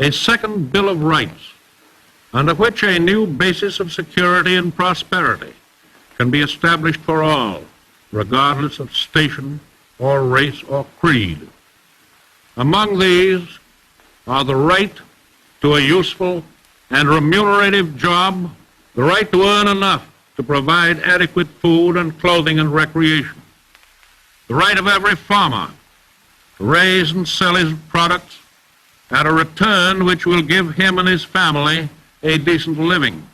a second Bill of Rights, under which a new basis of security and prosperity can be established for all, regardless of station or race or creed. Among these are the right to a useful and remunerative job, the right to earn enough to provide adequate food and clothing and recreation, the right of every farmer to raise and sell his products at a return which will give him and his family a decent living,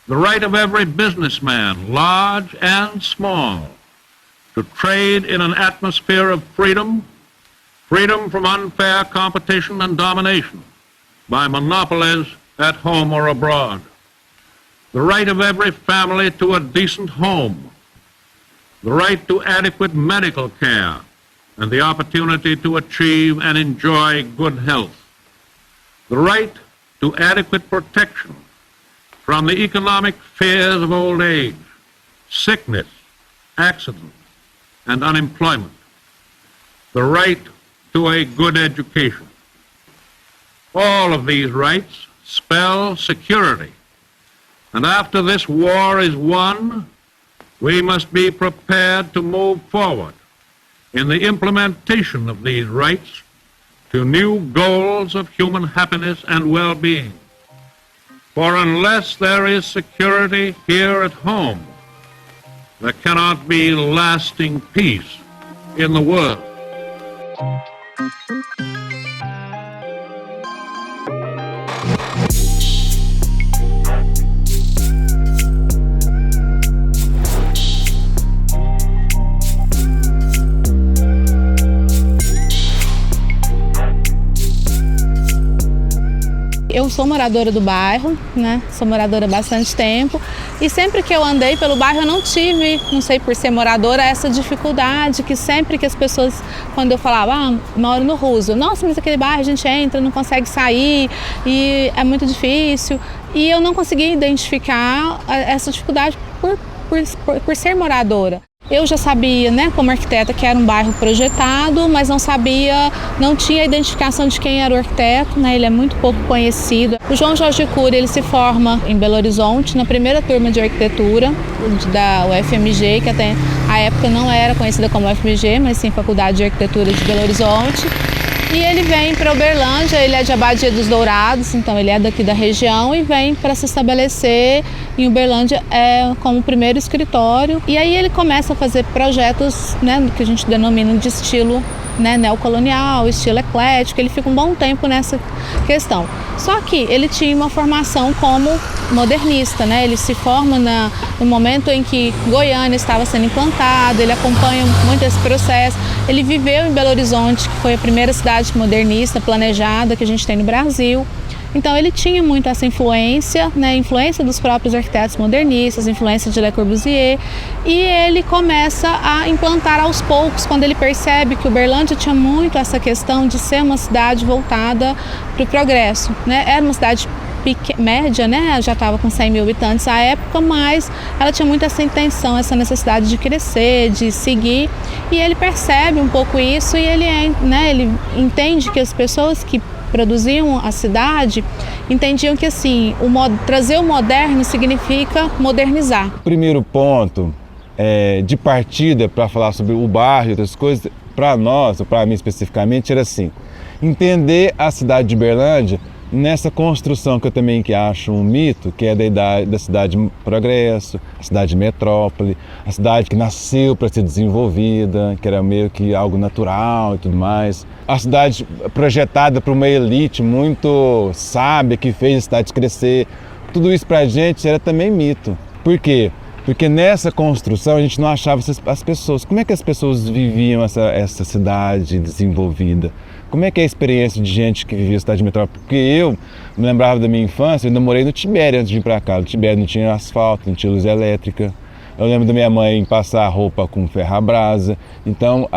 the right of every businessman, large and small, to trade in an atmosphere of freedom, freedom from unfair competition and domination by monopolies at home or abroad, the right of every family to a decent home, the right to adequate medical care and the opportunity to achieve and enjoy good health, the right to adequate protection from the economic fears of old age, sickness, accident, and unemployment, the right to a good education. All of these rights spell security. And after this war is won, we must be prepared to move forward in the implementation of these rights to new goals of human happiness and well-being. For unless there is security here at home, there cannot be lasting peace in the world. Eu sou moradora do bairro, né? Sou moradora há bastante tempo e sempre que eu andei pelo bairro eu não tive, não sei por ser moradora, essa dificuldade que sempre que as pessoas, quando eu falava, moro no Roosevelt, nossa, mas aquele bairro a gente entra, não consegue sair e é muito difícil. E eu não conseguia identificar essa dificuldade por ser moradora. Eu já sabia, né, como arquiteta, que era um bairro projetado, mas não tinha identificação de quem era o arquiteto, né, ele é muito pouco conhecido. O João Jorge Cury, ele se forma em Belo Horizonte, na primeira turma de arquitetura da UFMG, que até à época não era conhecida como UFMG, mas sim Faculdade de Arquitetura de Belo Horizonte. E ele vem para Uberlândia, ele é de Abadia dos Dourados, então ele é daqui da região e vem para se estabelecer em Uberlândia como primeiro escritório. E aí ele começa a fazer projetos, né, que a gente denomina de estilo, né, neocolonial, estilo eclético. Ele fica um bom tempo nessa questão. Só que ele tinha uma formação como modernista, né? Ele se forma no momento em que Goiânia estava sendo implantada, ele acompanha muito esse processo. Ele viveu em Belo Horizonte, que foi a primeira cidade modernista planejada que a gente tem no Brasil. Então ele tinha muito essa influência, né, influência dos próprios arquitetos modernistas, influência de Le Corbusier, e ele começa a implantar aos poucos, quando ele percebe que Uberlândia tinha muito essa questão de ser uma cidade voltada para o progresso, né? Era uma cidade média, né? Já estava com 100 mil habitantes à época, mas ela tinha muito essa intenção, essa necessidade de crescer, de seguir, e ele percebe um pouco isso e ele entende que as pessoas que produziam a cidade entendiam que assim, trazer o moderno significa modernizar. O primeiro ponto de partida para falar sobre o bairro e outras coisas, para nós, ou para mim especificamente, era assim, entender a cidade de Uberlândia nessa construção que eu também acho um mito, que é da cidade de progresso, a cidade de metrópole, a cidade que nasceu para ser desenvolvida, que era meio que algo natural e tudo mais. A cidade projetada para uma elite muito sábia, que fez a cidade crescer. Tudo isso para a gente era também mito. Por quê? Porque nessa construção a gente não achava as pessoas. Como é que as pessoas viviam essa cidade desenvolvida? Como é que é a experiência de gente que vivia a cidade de metrópole? Porque eu me lembrava da minha infância, eu ainda morei no Tibério antes de ir para cá. No Tibério não tinha asfalto, não tinha luz elétrica. Eu lembro da minha mãe passar roupa com ferro à brasa. Então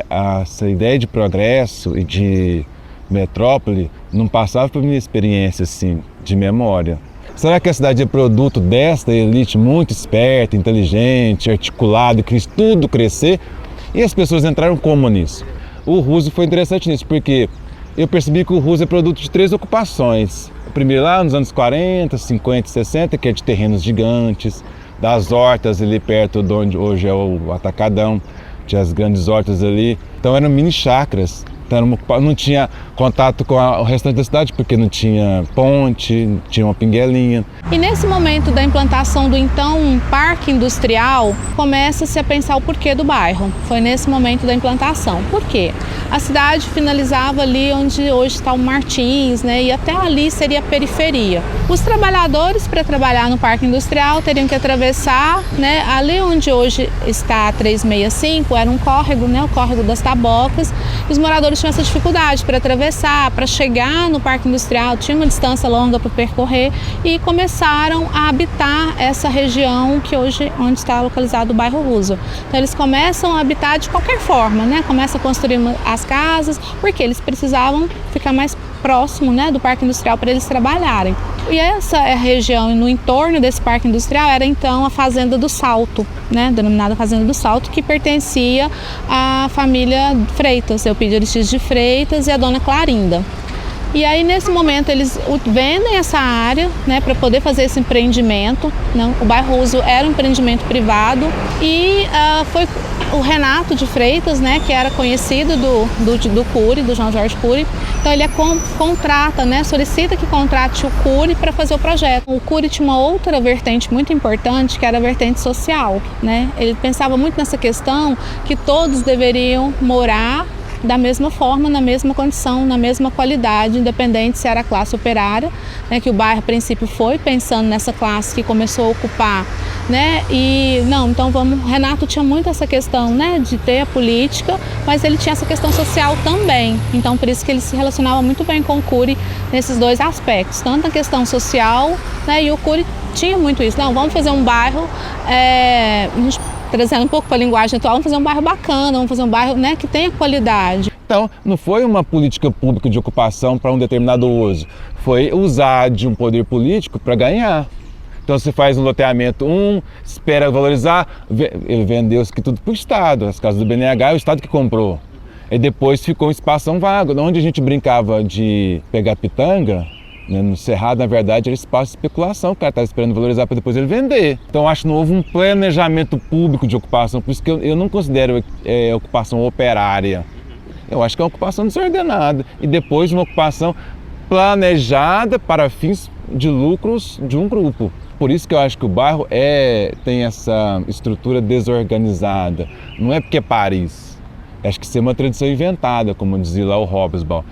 essa ideia de progresso e de metrópole não passava por minha experiência assim, de memória. Será que a cidade é produto desta elite muito esperta, inteligente, articulada, que fez tudo crescer? E as pessoas entraram como nisso? O Roosevelt foi interessante nisso, porque eu percebi que o Roosevelt é produto de 3 ocupações. O primeiro lá nos anos 40, 50, 60, que é de terrenos gigantes, das hortas ali perto de onde hoje é o Atacadão, tinha as grandes hortas ali. Então eram mini chácaras. Então não tinha contato com o restante da cidade, porque não tinha ponte, tinha uma pinguelinha. E nesse momento da implantação do então parque industrial, começa-se a pensar o porquê do bairro. Foi nesse momento da implantação. Por quê? A cidade finalizava ali onde hoje está o Martins, né? E até ali seria a periferia. Os trabalhadores, para trabalhar no parque industrial, teriam que atravessar, né? Ali onde hoje está a 365, era um córrego, né? O córrego das Tabocas. E os moradores tinham essa dificuldade para atravessar, para chegar no parque industrial, tinha uma distância longa para percorrer e começaram a habitar essa região que hoje onde está localizado o bairro Roosevelt. Então eles começam a habitar de qualquer forma, né? Começam a construir as casas, porque eles precisavam ficar mais próximo, né, do parque industrial para eles trabalharem. E essa região no entorno desse parque industrial era então a Fazenda do Salto, né, denominada Fazenda do Salto, que pertencia à família Freitas, Eupídio Aristides de Freitas e a dona Clarinda. E aí nesse momento eles vendem essa área, né, para poder fazer esse empreendimento. Né? O bairro Roosevelt era um empreendimento privado e foi o Renato de Freitas, né, que era conhecido do Cury, do João Jorge Cury. Então ele contrata, né, solicita que contrate o Cury para fazer o projeto. O Cury tinha uma outra vertente muito importante, que era a vertente social, né? Ele pensava muito nessa questão que todos deveriam morar da mesma forma, na mesma condição, na mesma qualidade, independente se era a classe operária, né, que o bairro a princípio foi pensando nessa classe que começou a ocupar, né, e não, então Renato tinha muito essa questão, né, de ter a política, mas ele tinha essa questão social também, então por isso que ele se relacionava muito bem com o Cury nesses dois aspectos, tanto a questão social, né, e o Cury tinha muito isso, não, vamos fazer um bairro, trazendo um pouco para a linguagem atual, vamos fazer um bairro bacana, vamos fazer um bairro, né, que tenha qualidade. Então, não foi uma política pública de ocupação para um determinado uso, foi usar de um poder político para ganhar. Então, você faz um loteamento, espera valorizar, ele vendeu isso aqui tudo para o Estado, as casas do BNH é o Estado que comprou. E depois ficou um espação vago, onde a gente brincava de pegar pitanga, né, no Cerrado, na verdade, era espaço de especulação, o cara estava esperando valorizar para depois ele vender. Então, acho que não houve um planejamento público de ocupação, por isso que eu não considero ocupação operária. Eu acho que é uma ocupação desordenada e depois de uma ocupação planejada para fins de lucros de um grupo. Por isso que eu acho que o bairro tem essa estrutura desorganizada. Não é porque é Paris. Acho que isso é uma tradição inventada, como dizia lá o Hobsbawm.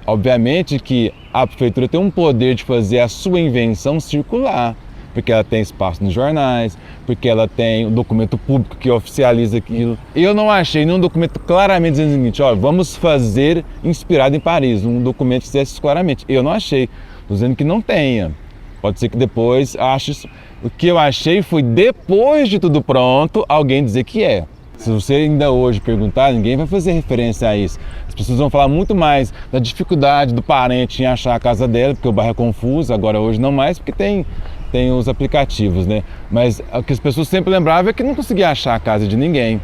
Obviamente que a prefeitura tem um poder de fazer a sua invenção circular, porque ela tem espaço nos jornais, porque ela tem um documento público que oficializa aquilo. Eu não achei nenhum documento claramente dizendo o seguinte, ó, vamos fazer inspirado em Paris, um documento que dissesse isso claramente. Eu não achei, estou dizendo que não tenha. Pode ser que depois ache isso. O que eu achei foi, depois de tudo pronto, alguém dizer que é. Se você ainda hoje perguntar, ninguém vai fazer referência a isso. As pessoas vão falar muito mais da dificuldade do parente em achar a casa dela, porque o bairro é confuso, agora hoje não mais, porque tem os aplicativos, né? Mas o que as pessoas sempre lembravam é que não conseguia achar a casa de ninguém.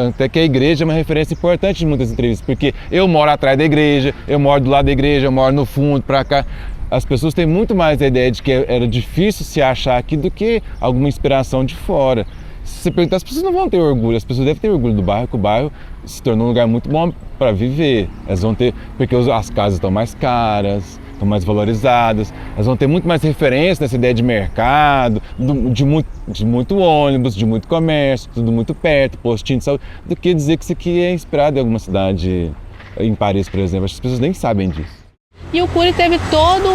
Até que a igreja é uma referência importante de muitas entrevistas, porque eu moro atrás da igreja, eu moro do lado da igreja, eu moro no fundo, para cá. As pessoas têm muito mais a ideia de que era difícil se achar aqui do que alguma inspiração de fora. Se você perguntar, as pessoas não vão ter orgulho, as pessoas devem ter orgulho do bairro, que o bairro se tornou um lugar muito bom para viver. Elas vão ter, porque as casas estão mais caras, estão mais valorizadas, elas vão ter muito mais referência nessa ideia de mercado, de muito ônibus, de muito comércio, tudo muito perto, postinho de saúde, do que dizer que isso aqui é inspirado em alguma cidade, em Paris, por exemplo. As pessoas nem sabem disso. E o Cury teve todo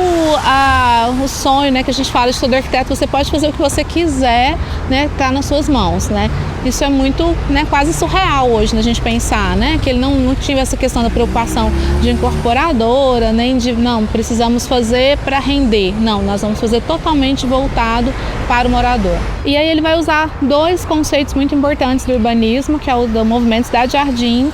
o sonho, né, que a gente fala de todo arquiteto, você pode fazer o que você quiser, né, tá nas suas mãos, né. Isso é muito, né, quase surreal hoje, né, a gente pensar, né, que ele não tinha essa questão da preocupação de incorporadora, nem de, não, precisamos fazer para render. Não, nós vamos fazer totalmente voltado para o morador. E aí ele vai usar dois conceitos muito importantes do urbanismo, que é o do movimento Cidade-Jardim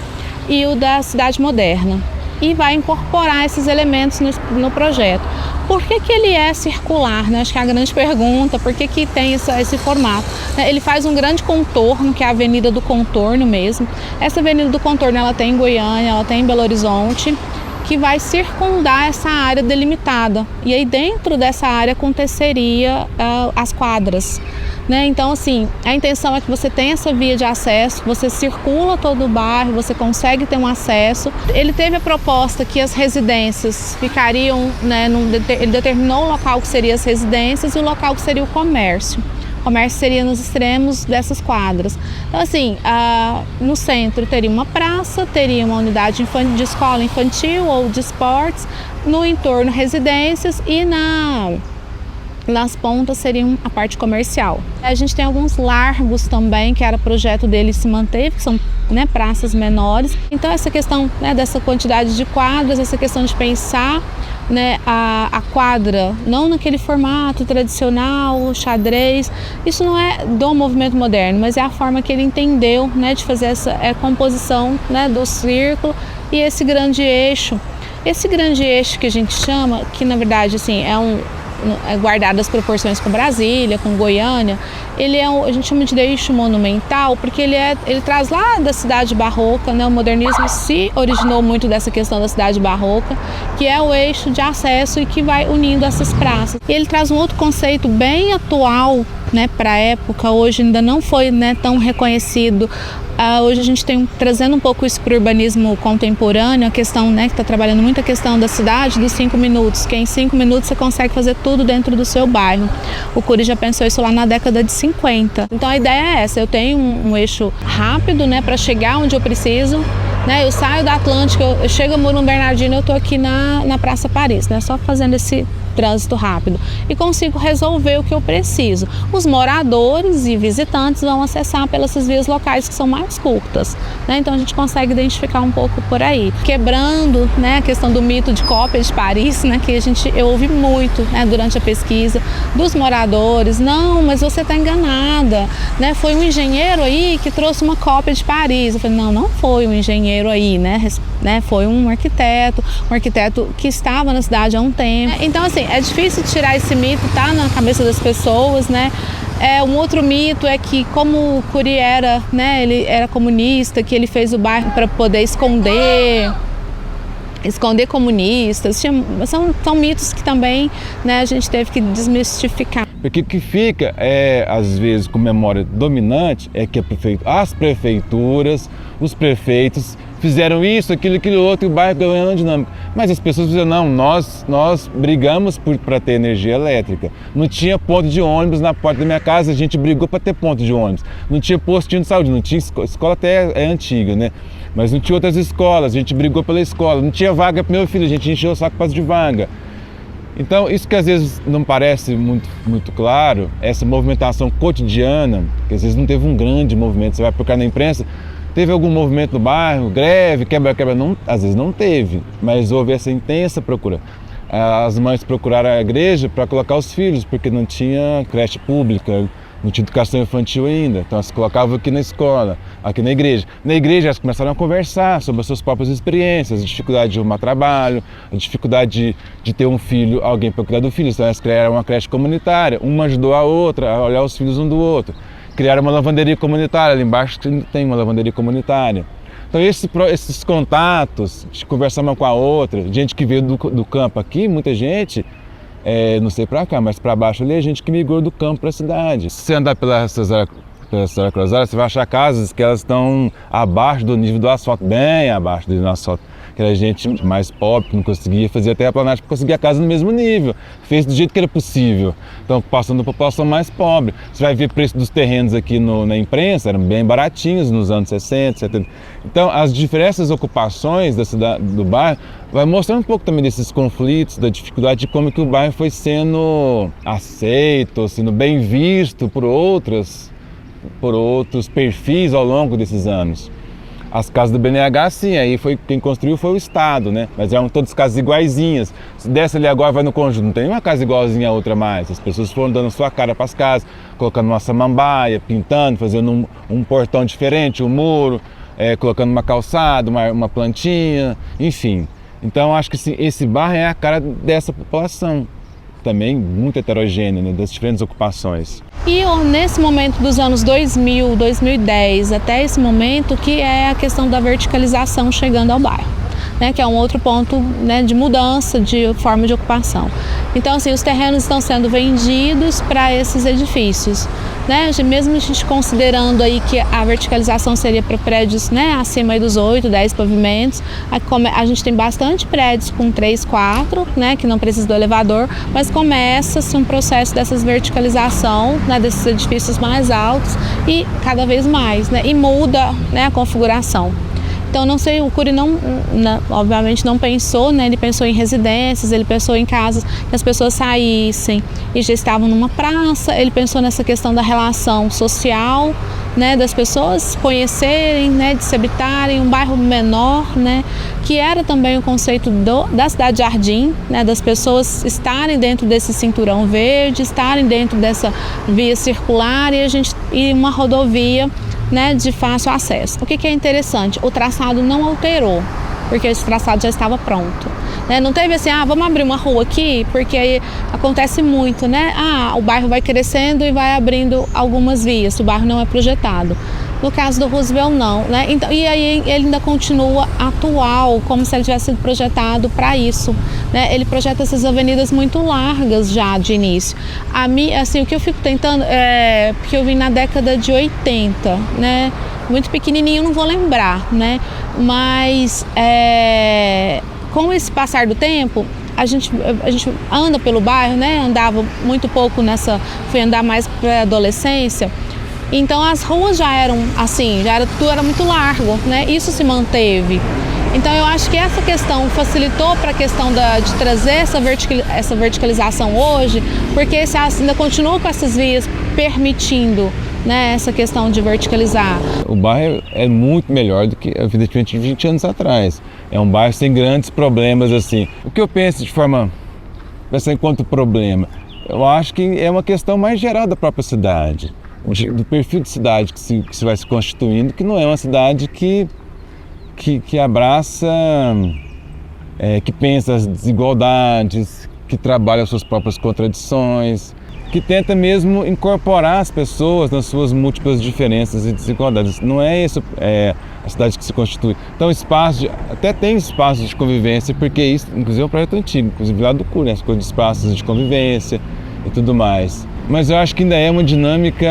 e o da cidade moderna. E vai incorporar esses elementos no projeto. Por que ele é circular? Né? Acho que é a grande pergunta, por que tem esse formato? Ele faz um grande contorno, que é a Avenida do Contorno mesmo. Essa Avenida do Contorno ela tem em Goiânia, ela tem em Belo Horizonte, que vai circundar essa área delimitada. E aí dentro dessa área aconteceria as quadras. Né? Então, assim, a intenção é que você tenha essa via de acesso, você circula todo o bairro, você consegue ter um acesso. Ele teve a proposta que as residências ficariam, né, ele determinou o local que seria as residências e o local que seria o comércio. O comércio seria nos extremos dessas quadras. Então, assim, no centro teria uma praça, teria uma unidade de escola infantil ou de esportes, no entorno residências e nas pontas seriam a parte comercial. A gente tem alguns largos também, que era projeto dele se manteve, que são, né, praças menores. Então essa questão, né, dessa quantidade de quadras, essa questão de pensar, né, a quadra não naquele formato tradicional, xadrez, isso não é do movimento moderno, mas é a forma que ele entendeu, né, de fazer essa composição, né, do círculo e esse grande eixo. Esse grande eixo que a gente chama, que na verdade assim, guardado as proporções com Brasília, com Goiânia, ele a gente chama de eixo monumental porque ele traz lá da cidade barroca, né? O modernismo se originou muito dessa questão da cidade barroca, que é o eixo de acesso e que vai unindo essas praças. E ele traz um outro conceito bem atual, né, para a época, hoje ainda não foi, né, tão reconhecido. Hoje a gente tem trazendo um pouco isso para o urbanismo contemporâneo, a questão, né, que está trabalhando muito a questão da cidade, dos 5 minutos, que em 5 minutos você consegue fazer tudo dentro do seu bairro. O Cury já pensou isso lá na década de 50. Então a ideia é essa, eu tenho um eixo rápido, né, para chegar onde eu preciso, né, eu saio da Atlântica, eu chego a Mourão Bernardino, eu estou aqui na Praça Paris, né, só fazendo esse trânsito rápido e consigo resolver o que eu preciso. Os moradores e visitantes vão acessar pelas vias locais que são mais curtas, né? Então a gente consegue identificar um pouco por aí, quebrando, né, a questão do mito de cópia de Paris, né, que eu ouvi muito, né, durante a pesquisa dos moradores. Não, mas você está enganada, né? Foi um engenheiro aí que trouxe uma cópia de Paris. Eu falei, não foi um engenheiro aí, né? Foi um arquiteto que estava na cidade há um tempo. Então assim, é difícil tirar esse mito, tá na cabeça das pessoas, né? Um outro mito é que como o Cury era, né, ele era comunista, que ele fez o bairro para poder esconder comunistas. São mitos que também, né, a gente teve que desmistificar. Porque o que fica, às vezes, com memória dominante, é que as prefeituras, os prefeitos fizeram isso, aquilo outro, e o bairro ganhando dinâmica. Mas as pessoas diziam, não, nós brigamos para ter energia elétrica. Não tinha ponto de ônibus na porta da minha casa, a gente brigou para ter ponto de ônibus. Não tinha postinho de saúde, não tinha escola até é antiga, né? Mas não tinha outras escolas, a gente brigou pela escola. Não tinha vaga para meu filho, a gente encheu o saco para de vaga. Então, isso que às vezes não parece muito claro, essa movimentação cotidiana, que às vezes não teve um grande movimento, você vai procurar na imprensa, teve algum movimento no bairro, greve, quebra-quebra, às vezes não teve, mas houve essa intensa procura. As mães procuraram a igreja para colocar os filhos, porque não tinha creche pública, não tinha educação infantil ainda, então elas colocavam aqui na escola, aqui na igreja. Na igreja elas começaram a conversar sobre as suas próprias experiências, a dificuldade de arrumar trabalho, a dificuldade de ter um filho, alguém para cuidar do filho, então elas criaram uma creche comunitária, uma ajudou a outra a olhar os filhos um do outro. Criaram uma lavanderia comunitária, ali embaixo tem uma lavanderia comunitária. Então esses contatos, de conversar uma com a outra, gente que veio do campo aqui, muita gente, não sei para cá, mas para baixo ali, é gente que migrou do campo para a cidade. Se você andar pela Cesar Cruzada, você vai achar casas que elas estão abaixo do nível do asfalto, bem abaixo do nível do asfalto. Que era gente mais pobre, que não conseguia fazer terraplanagem para conseguir a casa no mesmo nível. Fez do jeito que era possível. Então, passando a população mais pobre. Você vai ver o preço dos terrenos aqui na imprensa, eram bem baratinhos nos anos 60, 70. Então, as diversas ocupações da cidade, do bairro, vai mostrando um pouco também desses conflitos, da dificuldade de como que o bairro foi sendo aceito, sendo bem visto por outros perfis ao longo desses anos. As casas do BNH, sim, aí quem construiu foi o Estado, né? Mas eram todas casas iguaizinhas. Se desce ali agora, vai no conjunto, não tem uma casa igualzinha a outra mais. As pessoas foram dando sua cara para as casas, colocando uma samambaia, pintando, fazendo um portão diferente, um muro, colocando uma calçada, uma plantinha, enfim. Então, acho que sim, esse bairro é a cara dessa população, também muito heterogênea, né, das diferentes ocupações. E nesse momento dos anos 2000, 2010, até esse momento, que é a questão da verticalização chegando ao bairro. né, que é um outro ponto, né, de mudança de forma de ocupação. Então, assim, os terrenos estão sendo vendidos para esses edifícios, né? Mesmo a gente considerando aí que a verticalização seria para prédios, né, acima aí dos 8, 10 pavimentos, a gente tem bastante prédios com 3, 4, né, que não precisa do elevador, mas começa-se um processo dessas verticalização, né, desses edifícios mais altos e cada vez mais, né, e muda, né, a configuração. Então, não sei, o Cury obviamente não pensou, né? Ele pensou em residências, ele pensou em casas que as pessoas saíssem e já estavam numa praça, ele pensou nessa questão da relação social, né? Das pessoas conhecerem, né? De se habitarem, um bairro menor, né? Que era também o conceito da cidade jardim, né? Das pessoas estarem dentro desse cinturão verde, estarem dentro dessa via circular e uma rodovia, né, de fácil acesso. O que é interessante? O traçado não alterou, porque esse traçado já estava pronto, né? Não teve assim, vamos abrir uma rua aqui, porque aí acontece muito, né? O bairro vai crescendo e vai abrindo algumas vias, o bairro não é projetado. No caso do Roosevelt, não, né? Então, e aí ele ainda continua atual, como se ele tivesse sido projetado para isso, né? Ele projeta essas avenidas muito largas já de início. Assim, o que eu fico tentando porque eu vim na década de 80, né? Muito pequenininho, não vou lembrar, né? Mas com esse passar do tempo, a gente anda pelo bairro, né? Andava muito pouco fui andar mais para a adolescência. Então as ruas já eram assim, tudo era muito largo, né? Isso se manteve. Então eu acho que essa questão facilitou para a questão de trazer essa verticalização hoje, porque ainda continua com essas vias permitindo, né, essa questão de verticalizar. O bairro é muito melhor do que, evidentemente, 20 anos atrás. É um bairro sem grandes problemas assim. O que eu penso pensar enquanto problema, eu acho que é uma questão mais geral da própria cidade, do perfil de cidade que se vai se constituindo, que não é uma cidade que abraça, que pensa as desigualdades, que trabalha as suas próprias contradições, que tenta mesmo incorporar as pessoas nas suas múltiplas diferenças e desigualdades. Não é isso a cidade que se constitui. Então, até tem espaços de convivência, porque isso, inclusive, é um projeto antigo, inclusive lá do Cury, né? As coisas de espaços de convivência e tudo mais. Mas eu acho que ainda é uma dinâmica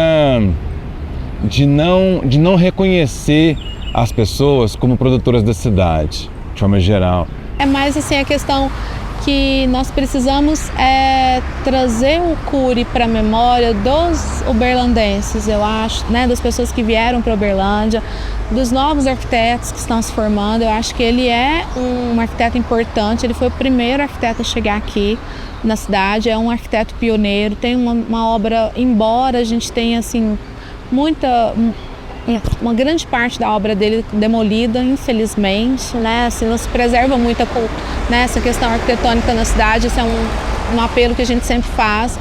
de não reconhecer as pessoas como produtoras da cidade, de forma geral. É mais assim a questão que nós precisamos trazer o Cury para a memória dos uberlandenses, eu acho, né, das pessoas que vieram para Uberlândia, dos novos arquitetos que estão se formando. Eu acho que ele é um arquiteto importante, ele foi o primeiro arquiteto a chegar aqui na cidade, é um arquiteto pioneiro, tem uma obra, embora a gente tenha assim uma grande parte da obra dele demolida, infelizmente, né? Assim, não se preserva muito essa questão arquitetônica na cidade. Esse é um apelo que a gente sempre faz,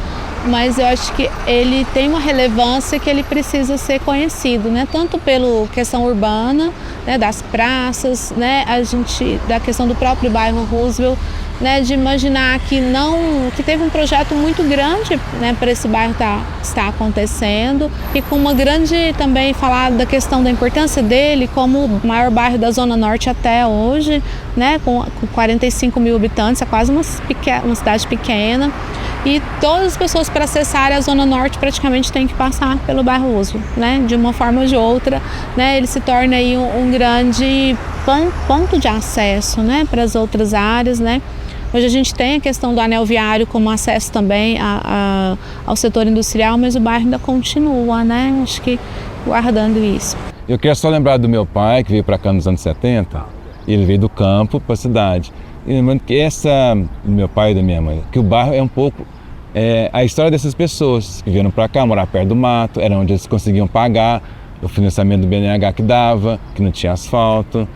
mas eu acho que ele tem uma relevância que ele precisa ser conhecido, né? Tanto pela questão urbana, né? Das praças, né? Da questão do próprio bairro Roosevelt, né? De imaginar que teve um projeto muito grande, né? Para esse bairro estar acontecendo, e com uma grande também falar da questão da importância dele como o maior bairro da Zona Norte até hoje, né? Com 45 mil habitantes, é quase uma cidade pequena. E todas as pessoas, para acessarem a Zona Norte, praticamente têm que passar pelo bairro Roosevelt, né? De uma forma ou de outra, né? Ele se torna aí um grande ponto de acesso, né? Para as outras áreas, né? Hoje a gente tem a questão do anel viário como acesso também ao setor industrial, mas o bairro ainda continua, né? Acho que guardando isso. Eu quero só lembrar do meu pai, que veio para cá nos anos 70, ele veio do campo para a cidade. E lembrando que do meu pai e da minha mãe, que o bairro é um pouco a história dessas pessoas que vieram para cá, morar perto do mato, era onde eles conseguiam pagar o financiamento do BNH que dava, que não tinha asfalto,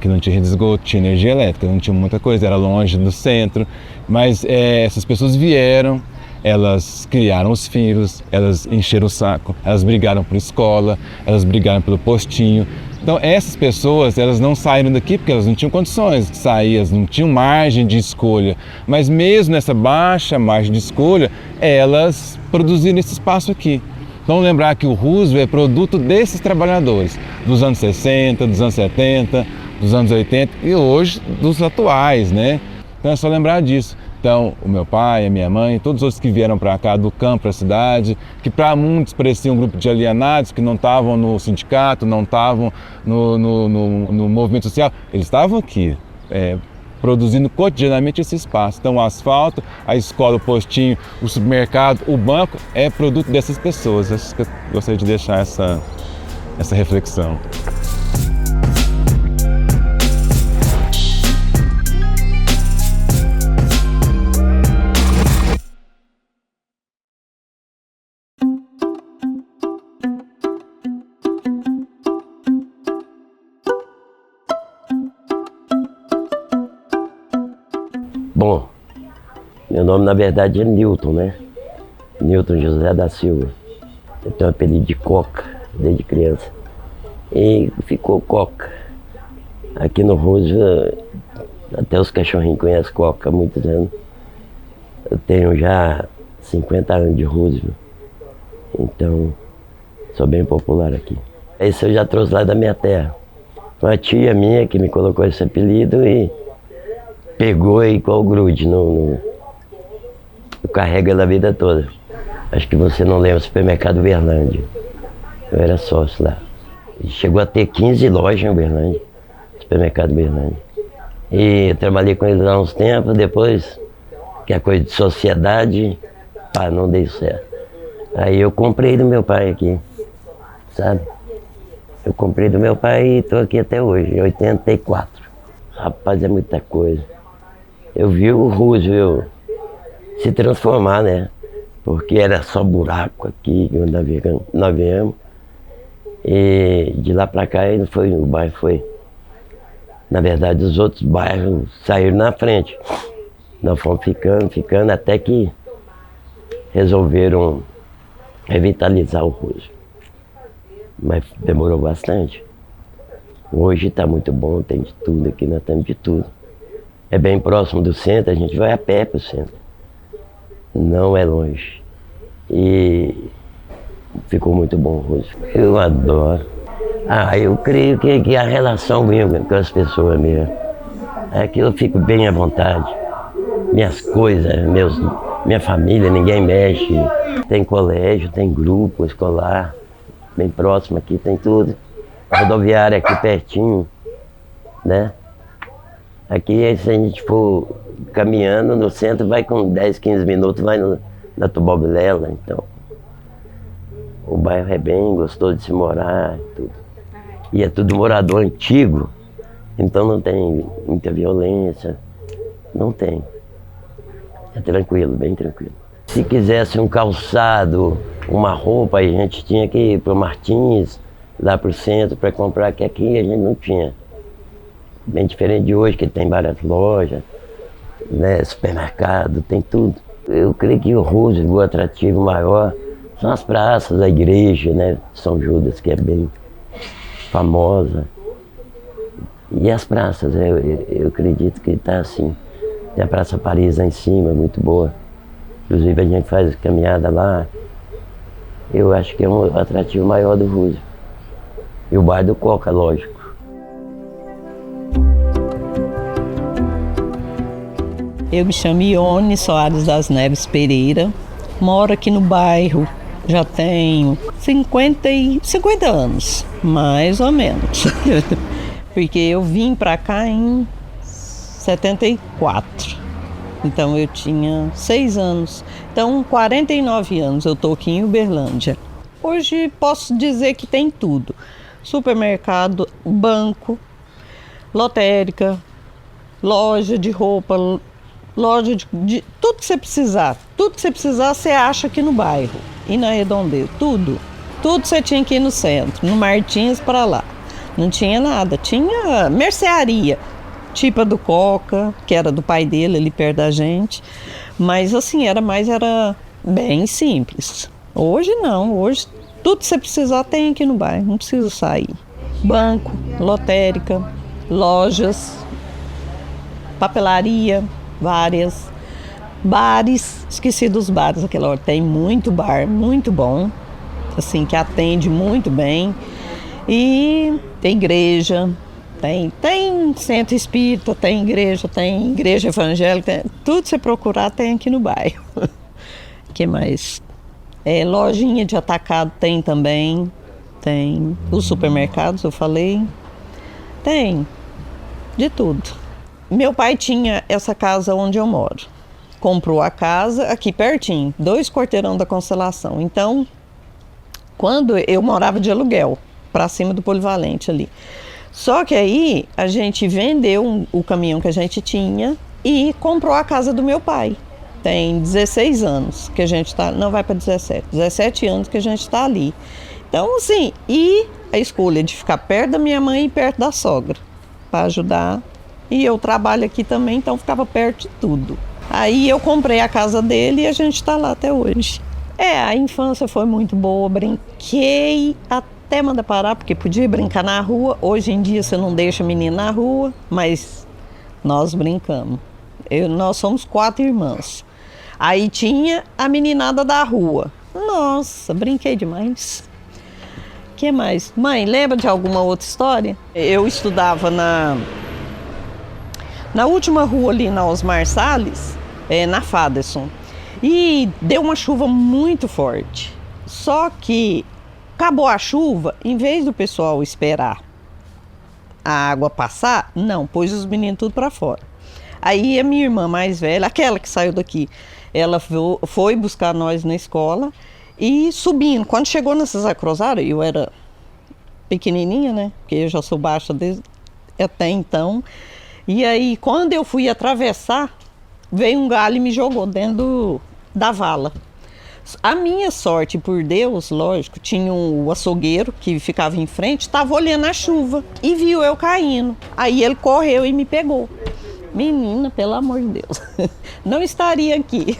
que não tinha rede de esgoto, tinha energia elétrica, não tinha muita coisa, era longe do centro, mas essas pessoas vieram, elas criaram os filhos, elas encheram o saco, elas brigaram por escola, elas brigaram pelo postinho. Então essas pessoas, elas não saíram daqui porque elas não tinham condições de sair, elas não tinham margem de escolha, mas mesmo nessa baixa margem de escolha, elas produziram esse espaço aqui. Então lembrar que o Roosevelt é produto desses trabalhadores, dos anos 60, dos anos 70, dos anos 80 e hoje dos atuais, né? Então é só lembrar disso. Então, o meu pai, a minha mãe, todos os outros que vieram para cá do campo para a cidade, que para muitos pareciam um grupo de alienados, que não estavam no sindicato, não estavam no movimento social, eles estavam aqui, produzindo cotidianamente esse espaço. Então, o asfalto, a escola, o postinho, o supermercado, o banco é produto dessas pessoas. Acho que eu gostaria de deixar essa reflexão. Bom, meu nome na verdade é Newton, né? Newton José da Silva. Eu tenho um apelido de Coca desde criança. E ficou Coca. Aqui no Roosevelt, até os cachorrinhos conhecem Coca há muitos anos. Eu tenho já 50 anos de Roosevelt. Então, sou bem popular aqui. Esse eu já trouxe lá da minha terra. Uma tia minha que me colocou esse apelido e pegou igual grude, eu carrego ela a vida toda. Acho que você não lembra o supermercado Uberlândia. Eu era sócio lá. Chegou a ter 15 lojas em Uberlândia, supermercado Uberlândia. E eu trabalhei com ele lá uns tempos, depois, que é coisa de sociedade, não deu certo. Aí eu comprei do meu pai aqui, sabe? Eu comprei do meu pai e estou aqui até hoje, em 84. Rapaz, é muita coisa. Eu vi o Roosevelt se transformar, né? Porque era só buraco aqui, onde nós viemos. E de lá pra cá, ele foi, o bairro foi. Na verdade, os outros bairros saíram na frente. Nós fomos ficando, até que resolveram revitalizar o Roosevelt. Mas demorou bastante. Hoje está muito bom, tem de tudo aqui, nós temos de tudo. É bem próximo do centro, a gente vai a pé para o centro. Não é longe. E ficou muito bom o Roosevelt. Eu adoro. Eu creio que a relação minha com as pessoas mesmo. É que eu fico bem à vontade. Minhas coisas, minha família, ninguém mexe. Tem colégio, tem grupo escolar, bem próximo aqui, tem tudo. A rodoviária aqui pertinho, né? Aqui, se a gente for caminhando no centro, vai com 10, 15 minutos, vai na Tubobilela, então. O bairro é bem gostoso de se morar, tudo. E é tudo morador antigo, então não tem muita violência, não tem. É tranquilo, bem tranquilo. Se quisesse um calçado, uma roupa, a gente tinha que ir para o Martins, lá para o centro, para comprar, que aqui a gente não tinha. Bem diferente de hoje, que tem várias lojas, né, supermercado, tem tudo. Eu creio que o Roosevelt, o atrativo maior, são as praças, a igreja, né, São Judas, que é bem famosa. E as praças, eu acredito que está assim. Tem a Praça Paris lá em cima, muito boa. Inclusive a gente faz caminhada lá. Eu acho que é um atrativo maior do Roosevelt. E o bairro do Coca, lógico. Eu me chamo Ione Soares das Neves Pereira, moro aqui no bairro, já tenho 50 anos, mais ou menos, porque eu vim para cá em 74, então eu tinha 6 anos, então 49 anos eu estou aqui em Uberlândia. Hoje posso dizer que tem tudo, supermercado, banco, lotérica, loja de roupa, loja de tudo que você precisar. Tudo que você precisar, você acha aqui no bairro. E na Redondeza, tudo. Tudo você tinha que ir no centro, no Martins para lá. Não tinha nada, tinha mercearia. Tipo a do Coca, que era do pai dele, ali perto da gente. Mas assim, era bem simples. Hoje não, hoje tudo que você precisar tem aqui no bairro, não precisa sair. Banco, lotérica, lojas, papelaria, várias, bares, esqueci dos bares aquela hora, tem muito bar, muito bom, assim, que atende muito bem, e tem igreja, Tem centro espírita, tem igreja evangélica, tudo que você procurar tem aqui no bairro. O que mais? Lojinha de atacado tem também, tem os supermercados, eu falei, tem de tudo. Meu pai tinha essa casa onde eu moro, comprou a casa aqui pertinho, 2 quarteirão da Constelação. Então, quando eu morava de aluguel, para cima do Polivalente ali. Só que aí a gente vendeu o caminhão que a gente tinha e comprou a casa do meu pai. Tem 16 anos que a gente está, não vai para 17 anos que a gente está ali. Então, assim, e a escolha de ficar perto da minha mãe e perto da sogra, para ajudar. E eu trabalho aqui também, então ficava perto de tudo. Aí eu comprei a casa dele e a gente está lá até hoje. A infância foi muito boa, brinquei até mandar parar, porque podia brincar na rua. Hoje em dia você não deixa menino na rua, mas nós brincamos. Nós somos 4 irmãs. Aí tinha a meninada da rua. Nossa, brinquei demais. O que mais? Mãe, lembra de alguma outra história? Eu estudava na última rua ali, na Osmar Salles, na Faderson. E deu uma chuva muito forte. Só que acabou a chuva, em vez do pessoal esperar a água passar, não, pôs os meninos tudo para fora. Aí a minha irmã mais velha, aquela que saiu daqui, ela foi buscar nós na escola e subindo. Quando chegou na Cesar Cruzado, eu era pequenininha, né? Porque eu já sou baixa desde até então. E aí, quando eu fui atravessar, veio um galho e me jogou dentro da vala. A minha sorte, por Deus, lógico, tinha o açougueiro que ficava em frente, estava olhando a chuva e viu eu caindo. Aí ele correu e me pegou. Menina, pelo amor de Deus, não estaria aqui.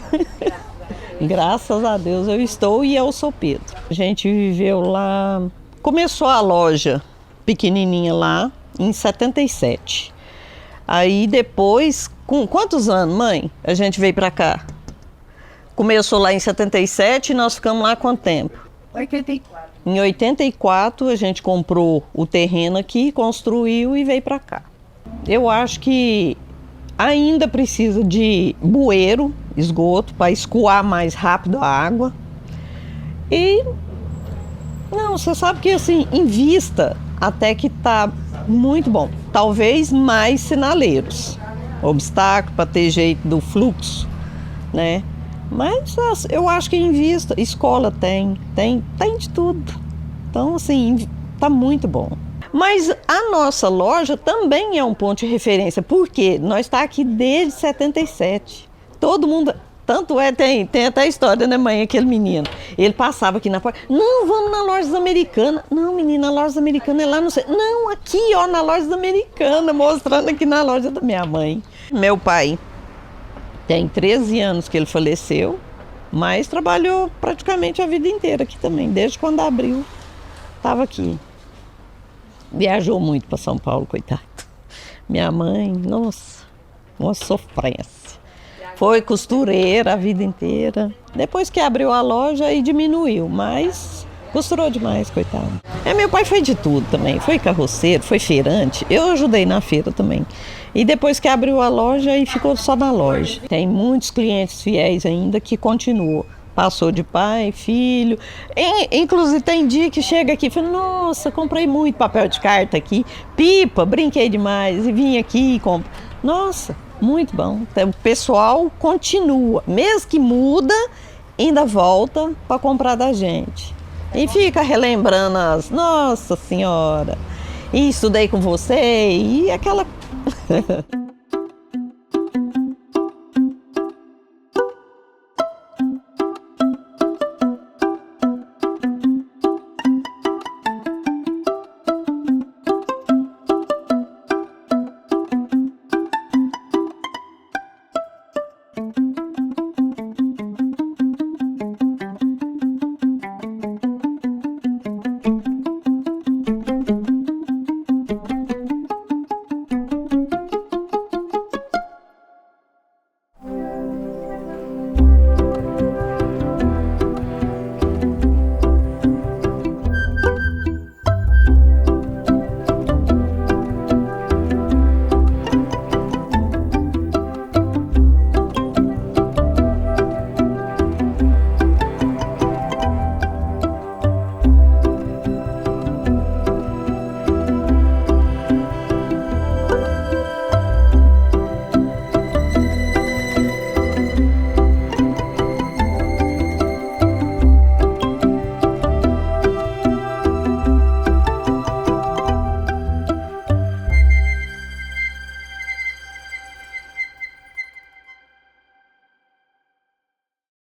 Graças a Deus eu estou e eu sou Pedro. A gente viveu lá, começou a loja pequenininha lá em 77. Aí depois, com quantos anos, mãe, a gente veio para cá? Começou lá em 77 e nós ficamos lá há quanto tempo? 84. Em 84 a gente comprou o terreno aqui, construiu e veio para cá. Eu acho que ainda precisa de bueiro, esgoto, para escoar mais rápido a água. E, não, você sabe que assim, em vista até que tá muito bom. Talvez mais sinaleiros, obstáculo para ter jeito do fluxo, né? Mas eu acho que em vista, escola tem de tudo. Então, assim, tá muito bom. Mas a nossa loja também é um ponto de referência, porque nós está aqui desde 77. Todo mundo, tanto tem até a história, né, mãe, aquele menino. Ele passava aqui na porta, não, vamos na Lojas Americanas. Não, menina, na Lojas Americanas é lá no centro. Não, aqui, ó, na Lojas Americanas, mostrando aqui na loja da minha mãe. Meu pai tem 13 anos que ele faleceu, mas trabalhou praticamente a vida inteira aqui também, desde quando abriu, estava aqui. Viajou muito para São Paulo, coitado. Minha mãe, nossa, uma sofrência. Foi costureira a vida inteira. Depois que abriu a loja, aí diminuiu, mas costurou demais, coitado. Meu pai foi de tudo também, foi carroceiro, foi feirante. Eu ajudei na feira também. E depois que abriu a loja, aí ficou só na loja. Tem muitos clientes fiéis ainda que continuam. Passou de pai, filho. Inclusive tem dia que chega aqui e fala, nossa, comprei muito papel de carta aqui, pipa, brinquei demais e vim aqui e compro. Nossa, muito bom. Então, o pessoal continua, mesmo que muda, ainda volta para comprar da gente. E fica relembrando as, nossa senhora, e estudei com você, e aquela...